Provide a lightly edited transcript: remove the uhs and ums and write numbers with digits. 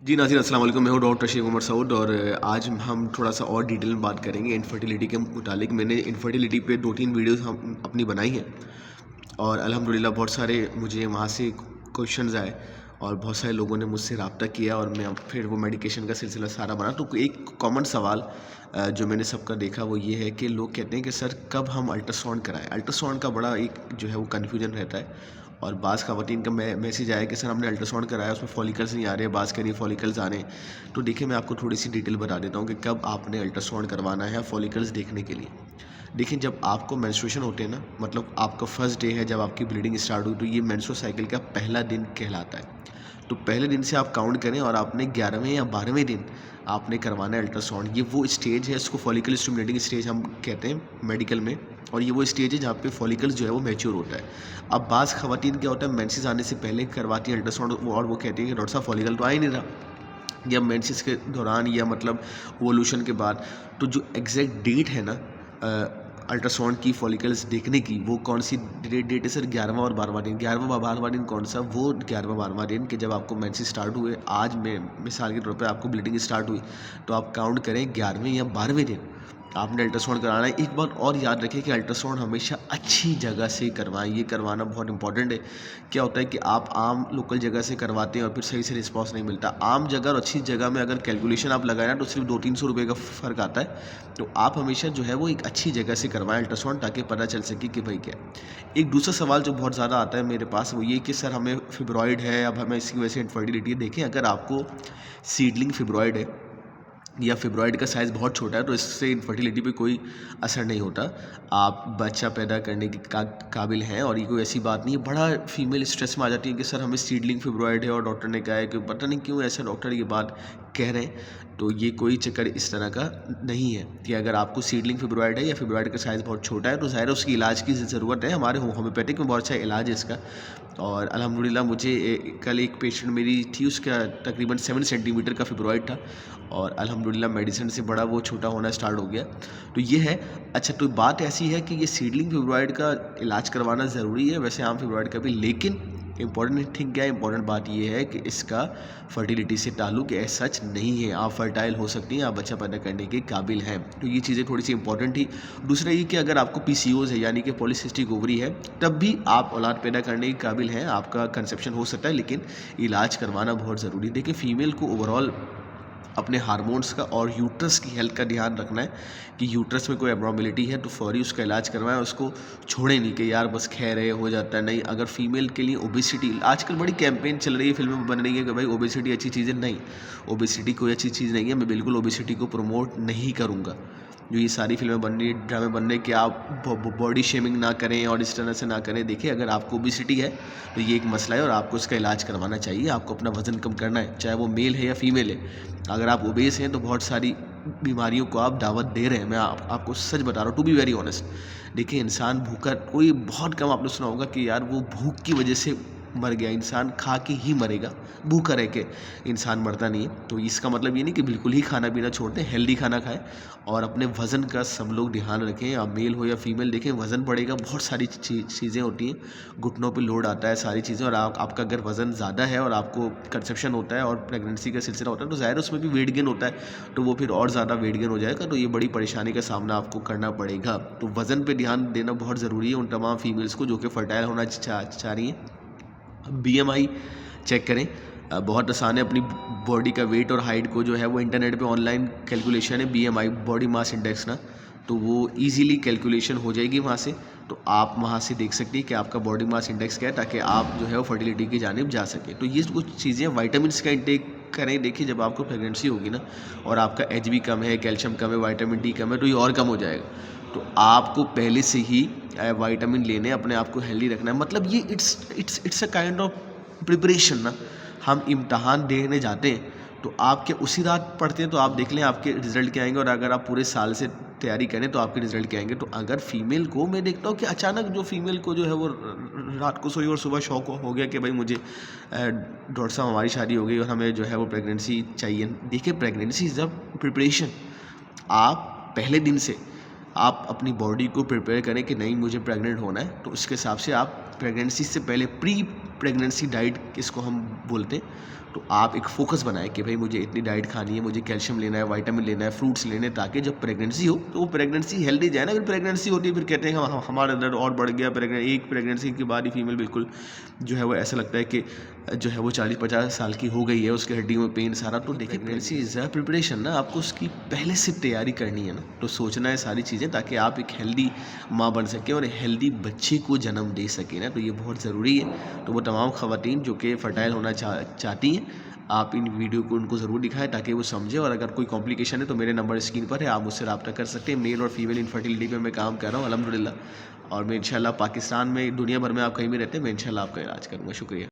जी नाज़रीन अस्सलाम वालेकुम। मैं हूँ डॉक्टर शेख उमर सऊद और आज हम थोड़ा-सा और डिटेल में बात करेंगे इनफर्टिलिटी के मुतालिक। मैंने इनफर्टिलिटी पे 2-3 वीडियोज़ हम अपनी बनाई हैं और अल्हम्दुलिल्लाह बहुत सारे मुझे वहाँ से क्वेश्चंस आए और बहुत सारे लोगों ने मुझसे रब्ता किया और मैं फिर वो मेडिकेशन का सिलसिला सारा बना। तो एक कॉमन सवाल जो मैंने सबका देखा वो ये है कि लोग कहते हैं कि सर कब हम अल्ट्रासाउंड कराएँ? अल्ट्रासाउंड का बड़ा एक जो है वो कन्फ्यूजन रहता है और बाज़ ख़वातीन का मैसेज आया कि सर हमने अल्ट्रासाउंड कराया उसमें फॉलिकल्स नहीं आ रहे, बाज़ कह रही है फॉलिकल्स आ रहे हैं। तो देखिए मैं आपको थोड़ी-सी डिटेल बता देता हूँ कि कब आपने अल्ट्रासाउंड करवाना है फॉलिकल्स देखने के लिए। देखिए जब आपको मेंस्ट्रुएशन होते हैं ना, मतलब आपका फर्स्ट डे है जब आपकी ब्लीडिंग स्टार्ट हुई, तो ये मेंस्ट्रुअल साइकिल का पहला दिन कहलाता है। तो पहले दिन से आप काउंट करें और आपने 11वें या 12वें दिन आपने करवाना है अल्ट्रासाउंड। ये वो स्टेज है, इसको फॉलिकल स्टिमुलेटिंग स्टेज हम कहते हैं मेडिकल में, और ये वो स्टेज है जहाँ पे फॉलिकल्स जो है वो मैच्योर होता है। अब बाज़ ख़वातीन क्या होता है, मेंसेस आने से पहले करवाती हैं अल्ट्रासाउंड और वो कहती हैं कि डॉक्टर साहब फॉलिकल तो आ ही नहीं रहा, या मेंसेस के दौरान या मतलब ओवुलेशन के बाद। तो जो एग्जैक्ट डेट है ना अल्ट्रासाउंड की फॉलिकल्स देखने की, वो कौन सी डेट है सर? 11वां और 12वां दिन। 11वां 12वां दिन कौन सा? वो 11वां 12वां दिन कि जब आपको मेंसेस स्टार्ट हुए। आज में मिसाल के तौर पे आपको ब्लीडिंग स्टार्ट हुई, तो आप काउंट करें 11वें या 12वें दिन आपने अल्ट्रासाउंड कराना है। एक बात और याद रखें कि अल्ट्रासाउंड हमेशा अच्छी जगह से करवाएं, ये करवाना बहुत इंपॉर्टेंट है। क्या होता है कि आप आम लोकल जगह से करवाते हैं और फिर सही से रिस्पॉन्स नहीं मिलता। आम जगह और अच्छी जगह में अगर कैलकुलेशन आप लगाए ना, तो सिर्फ 200-300 रुपये का फ़र्क आता है। तो आप हमेशा जो है वो एक अच्छी जगह से करवाएं अल्ट्रासाउंड, ताकि पता चल सके कि भाई क्या है। एक दूसरा सवाल जो बहुत ज़्यादा आता है मेरे पास, वो ये कि सर हमें फिब्रॉइड है, अब हमें इसकी वजह से इनफर्टिलिटी है। देखें, अगर आपको सीडलिंग फिब्रॉइड है या फिब्रॉइड का साइज़ बहुत छोटा है, तो इससे इनफर्टिलिटी पे कोई असर नहीं होता। आप बच्चा पैदा करने के काबिल हैं और ये कोई ऐसी बात नहीं है। बड़ा फीमेल स्ट्रेस में आ जाती है कि सर हमें सीडलिंग फिब्रॉइड है और डॉक्टर ने कहा है कि पता नहीं क्यों ऐसा डॉक्टर ये बात कह रहे हैं। तो ये कोई चक्कर इस तरह का नहीं है कि अगर आपको सीडलिंग फिब्रॉइड है या फिब्रॉइड का साइज़ बहुत छोटा है, तो ज़ाहिर है उसकी इलाज की ज़रूरत है। हमारे होम्योपैथिक में बहुत अच्छा इलाज है इसका। और अल्हम्दुलिल्लाह मुझे कल एक पेशेंट मेरी थी, उसका तकरीबन 7 सेंटीमीटर का फिब्रॉइड था और अल्हम्दुलिल्लाह मेडिसिन से बड़ा वो छोटा होना स्टार्ट हो गया। तो ये है। अच्छा, तो बात ऐसी है कि ये सीडलिंग फिब्रॉइड का इलाज करवाना ज़रूरी है, वैसे आम फिब्रॉइड का भी, लेकिन इंपॉर्टेंट थिंग क्या है? इंपॉर्टेंट बात ये है कि इसका फर्टिलिटी से ताल्लुक एज सच नहीं है। आप फर्टाइल हो सकती हैं, आप बच्चा पैदा करने के काबिल हैं। तो ये चीज़ें थोड़ी सी इंपॉर्टेंट थी। दूसरा ये कि अगर आपको पीसीओज है यानी कि पॉलीसिस्टिक ओवरी है, तब भी आप औलाद पैदा करने के काबिल हैं, आपका कंसेप्शन हो सकता है, लेकिन इलाज करवाना बहुत ज़रूरी है। देखिए, फ़ीमेल को ओवरऑल अपने हार्मोन्स का और यूट्रस की हेल्थ का ध्यान रखना है कि यूट्रस में कोई एब्नॉर्मलिटी है तो फौरी उसका इलाज करवाएं। उसको छोड़ें नहीं कि यार बस खैर है, हो जाता है। नहीं, अगर फीमेल के लिए ओबेसिटी, आजकल बड़ी कैंपेन चल रही है, फिल्में बन रही है कि भाई ओबेसिटी अच्छी चीज़ है। नहीं, ओबेसिटी कोई अच्छी चीज़ नहीं है। मैं बिल्कुल ओबेसिटी को प्रमोट नहीं करूँगा। जो ये सारी फिल्में बन रही है, ड्रामे बन रहे कि आप बॉडी शेमिंग ना करें और इस तरह से ना करें। देखिए, अगर आपको ओबेसिटी है तो ये एक मसला है और आपको इसका इलाज करवाना चाहिए। आपको अपना वज़न कम करना है, चाहे वो मेल है या फीमेल है। अगर आप ओबेस हैं तो बहुत सारी बीमारियों को आप दावत दे रहे हैं। मैं आपको सच बता रहा हूँ, टू बी वेरी ऑनेस्ट। देखिए, इंसान भूखा, कोई बहुत कम आपने सुना होगा कि यार वो भूख की वजह से मर गया। इंसान खा के ही मरेगा, भूखा रह के इंसान मरता नहीं है। तो इसका मतलब ये नहीं कि बिल्कुल ही खाना पीना छोड़ दें, हेल्दी खाना खाएं और अपने वज़न का सब लोग ध्यान रखें। आप मेल हो या फीमेल, देखें वज़न बढ़ेगा, बहुत सारी चीज़ें होती हैं, घुटनों पे लोड आता है, सारी चीज़ें। और आपका अगर वज़न ज़्यादा है और आपको कंसेप्शन होता है और प्रेगनेंसी का सिलसिला होता है, तो ज़ाहिर उसमें भी वेट गेन होता है, तो वो फिर और ज़्यादा वेट गेन हो जाएगा। तो ये बड़ी परेशानी का सामना आपको करना पड़ेगा। तो वज़न पे ध्यान देना बहुत ज़रूरी है उन तमाम फीमेल्स को जो कि फर्टाइल होना चाह रही हैं। बीएमआई चेक करें, बहुत आसान है। अपनी बॉडी का वेट और हाइट को जो है वो इंटरनेट पे ऑनलाइन कैलकुलेशन है, बीएमआई बॉडी मास इंडेक्स ना, तो वो इजीली कैलकुलेशन हो जाएगी वहाँ से। तो आप वहाँ से देख सकते हैं कि आपका बॉडी मास इंडेक्स क्या है, ताकि आप जो है वो फर्टिलिटी की जानिब जा सकें। तो ये कुछ चीज़ें, वाइटामिन्स का इंटेक करें। देखिए, जब आपको प्रेगनेंसी होगी ना और आपका एचबी कम है, कैल्शियम कम है, विटामिन डी कम है, तो ये और कम हो जाएगा। तो आपको पहले से ही विटामिन लेने, अपने आप को हेल्दी रखना है। मतलब ये it's a kind of preparation ना। हम इम्तहान देने जाते हैं तो आप क्या उसी रात पढ़ते हैं, तो आप देख लें आपके रिज़ल्ट क्या आएंगे, और अगर आप पूरे साल से तैयारी करें तो आपके रिज़ल्ट क्या आएंगे। तो अगर फीमेल को, मैं देखता हूँ कि अचानक जो फीमेल को जो है वो रात को सोई और सुबह शौक हो गया कि भाई मुझे डॉक्टर साहब हमारी शादी हो गई और हमें जो है वो प्रेगनेंसी चाहिए। देखिए, प्रेगनेंसी इज़ अ प्रिपरेशन। आप पहले दिन से आप अपनी बॉडी को प्रिपेयर करें कि नहीं मुझे प्रेग्नेंट होना है, तो उसके हिसाब से आप प्रेगनेंसी से पहले प्री प्रेगनेंसी डाइट, इसको हम बोलते हैं, तो आप एक फ़ोकस बनाएं कि भाई मुझे इतनी डाइट खानी है, मुझे कैल्शियम लेना है, विटामिन लेना है, फ्रूट्स लेने हैं, ताकि जब प्रेगनेंसी हो तो वो प्रेगनेंसी हेल्दी जाए ना। फिर प्रेगनेंसी होती है, फिर कहते हैं हमारा दर्द और बढ़ गया। एक प्रेगनेंसी के बाद ही फीमेल बिल्कुल जो है वो ऐसा लगता है कि जो है वो 40-50 साल की हो गई है, उसकी हड्डियों में पेन सारा। तो देखिए प्रेगनेंसी इज़ अ प्रिपरेशन ना, आपको उसकी पहले से तैयारी करनी है ना, तो सोचना है सारी चीज़ें ताकि आप एक हेल्दी माँ बन सकें और हेल्दी बच्चे को जन्म दे सकें ना, तो ये बहुत ज़रूरी है। तो वो तमाम ख़वातीन जो कि फ़र्टाइल होना चाहती हैं, आप इन वीडियो को उनको ज़रूर दिखाएं ताकि वो समझें। और अगर कोई कॉम्प्लिकेशन है तो मेरे नंबर स्क्रीन पर है, आप मुझसे रब्ता कर सकते हैं। मेल और फीमेल इनफर्टिलिटी पे मैं काम कर रहा हूँ अल्हम्दुलिल्लाह, और मैं इंशाल्लाह पाकिस्तान में, दुनिया भर में आप कहीं भी रहते हैं, मैं इंशाल्लाह आपका इलाज करूँगा। शुक्रिया।